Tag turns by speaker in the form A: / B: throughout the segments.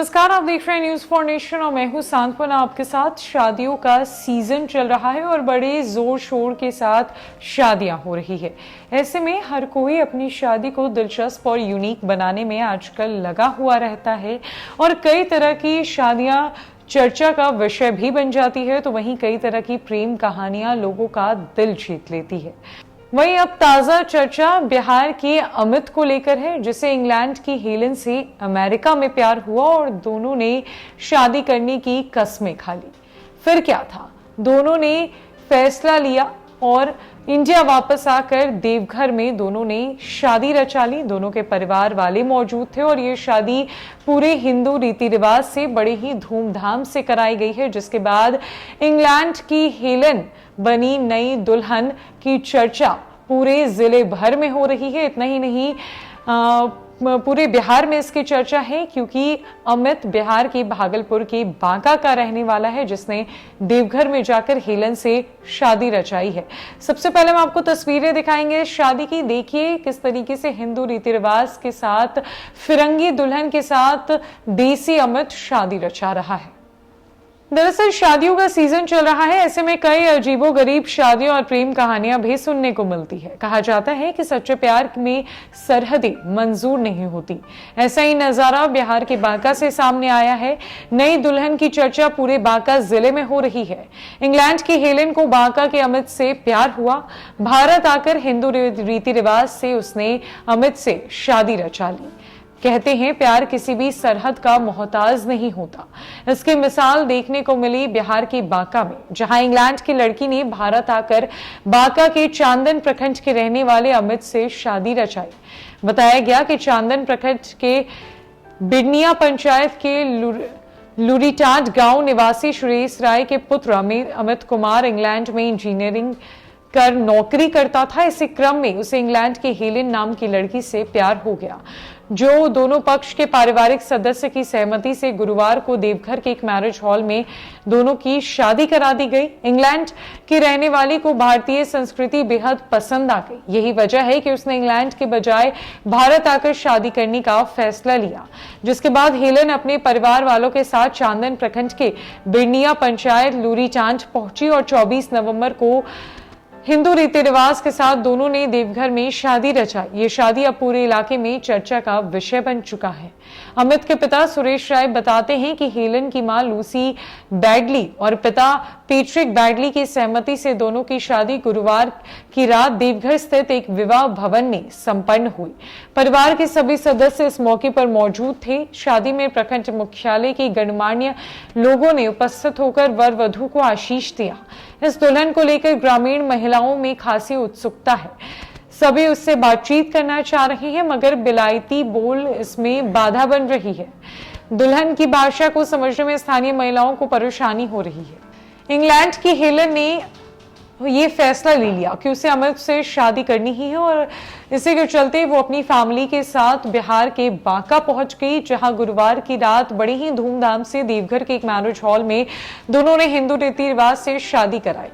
A: नमस्कार, आप देख रहे हैं न्यूज फॉर नेशन और मैं हूं सांत्वना आपके साथ। शादियों का सीजन चल रहा है और बड़े जोर शोर के साथ शादियां हो रही है। ऐसे में हर कोई अपनी शादी को दिलचस्प और यूनिक बनाने में आजकल लगा हुआ रहता है और कई तरह की शादियां चर्चा का विषय भी बन जाती है, तो वहीं कई तरह की प्रेम कहानियां लोगों का दिल जीत लेती है। वहीं अब ताजा चर्चा बिहार के अमित को लेकर है, जिसे इंग्लैंड की हेलन से अमेरिका में प्यार हुआ और दोनों ने शादी करने की कस्में खा ली। फिर क्या था, दोनों ने फैसला लिया और इंडिया वापस आकर देवघर में दोनों ने शादी रचा ली। दोनों के परिवार वाले मौजूद थे और ये शादी पूरे हिंदू रीति रिवाज से बड़े ही धूमधाम से कराई गई है, जिसके बाद इंग्लैंड की हेलन बनी नई दुल्हन की चर्चा पूरे जिले भर में हो रही है। इतना ही नहीं, पूरे बिहार में इसकी चर्चा है, क्योंकि अमित बिहार के भागलपुर के बांका का रहने वाला है, जिसने देवघर में जाकर हेलन से शादी रचाई है। सबसे पहले हम आपको तस्वीरें दिखाएंगे शादी की। देखिए किस तरीके से हिंदू रीति रिवाज के साथ फिरंगी दुल्हन के साथ देसी अमित शादी रचा रहा है। दरअसल शादियों का सीजन चल रहा है, ऐसे में कई अजीबोगरीब शादियों और प्रेम कहानियां भी सुनने को मिलती है। कहा जाता है कि सच्चे प्यार में सरहदें मंजूर नहीं होती। ऐसा ही नजारा बिहार के बांका से सामने आया है। नई दुल्हन की चर्चा पूरे बांका जिले में हो रही है। इंग्लैंड की हेलेन को बांका के अमित से प्यार हुआ। भारत आकर हिंदू रीति रिवाज से उसने अमित से शादी रचा ली। कहते हैं प्यार किसी भी सरहद का मोहताज नहीं होता। इसकी मिसाल देखने को मिली बिहार के बांका में, जहां इंग्लैंड की लड़की ने भारत आकर बांका के चांदन प्रखंड के रहने वाले अमित से शादी रचाई। बताया गया कि चांदन प्रखंड के बिडनिया पंचायत के लुरीटाट गांव निवासी सुरेश राय के पुत्र अमित कुमार इंग्लैंड में इंजीनियरिंग कर नौकरी करता था। इसी क्रम में उसे इंग्लैंड की हेलेन नाम की लड़की से प्यार हो गया, जो दोनों पक्ष के पारिवारिक सदस्य की सहमति से गुरुवार को देवघर के एक मैरिज हॉल में दोनों की शादी करा दी गई। इंग्लैंड की रहने वाली को भारतीय संस्कृति बेहद पसंद आ गई। यही वजह है कि उसने इंग्लैंड के बजाय भारत आकर शादी करने का फैसला लिया, जिसके बाद हेलेन अपने परिवार वालों के साथ चांदन प्रखंड के बिडनिया पंचायत लुरीटाट पहुंची और 24 नवंबर को हिंदू रीति रिवाज के साथ दोनों ने देवघर में शादी रचाई। ये शादी अब पूरे इलाके में चर्चा का विषय बन चुका है। अमित के पिता सुरेश राय बताते हैं कि हेलेन की मां लूसी बैडली और पिता पैट्रिक बैडली की सहमति से दोनों की शादी गुरुवार की रात देवघर स्थित एक विवाह भवन में संपन्न हुई। परिवार के सभी सदस्य इस मौके पर मौजूद थे। शादी में प्रखंड मुख्यालय के गणमान्य लोगों ने उपस्थित होकर वर वधू को आशीष दिया। इस दुल्हन को लेकर ग्रामीण महिलाओं में खासी उत्सुकता है। सभी उससे बातचीत करना चाह रहे हैं, मगर बिलायती बोल इसमें बाधा बन रही है। दुल्हन की भाषा को समझने में स्थानीय महिलाओं को परेशानी हो रही है। इंग्लैंड की हेलेन ने ये फैसला ले लिया कि उसे अमित से शादी करनी ही है और इसी के चलते वो अपनी फैमिली के साथ बिहार के बांका पहुंच गई, जहां गुरुवार की रात बड़ी ही धूमधाम से देवघर के एक मैरिज हॉल में दोनों ने हिंदू रीति रिवाज से शादी कराई।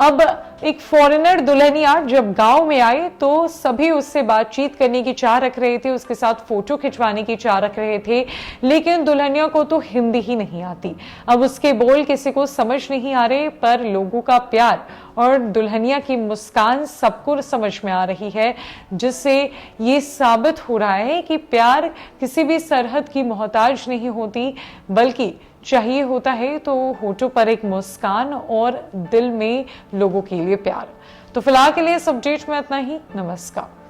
A: अब एक फॉरेनर दुल्हनिया जब गांव में आई तो सभी उससे बातचीत करने की चाह रख रहे थे, उसके साथ फोटो खिंचवाने की चाह रख रहे थे, लेकिन दुल्हनिया को तो हिंदी ही नहीं आती। अब उसके बोल किसी को समझ नहीं आ रहे, पर लोगों का प्यार और दुल्हनिया की मुस्कान सबको समझ में आ रही है, जिससे ये साबित हो रहा है कि प्यार किसी भी सरहद की मोहताज नहीं होती, बल्कि चाहिए होता है तो होठों पर एक मुस्कान और दिल में लोगों के लिए प्यार। तो फिलहाल के लिए इस अपडेट में इतना ही। नमस्कार।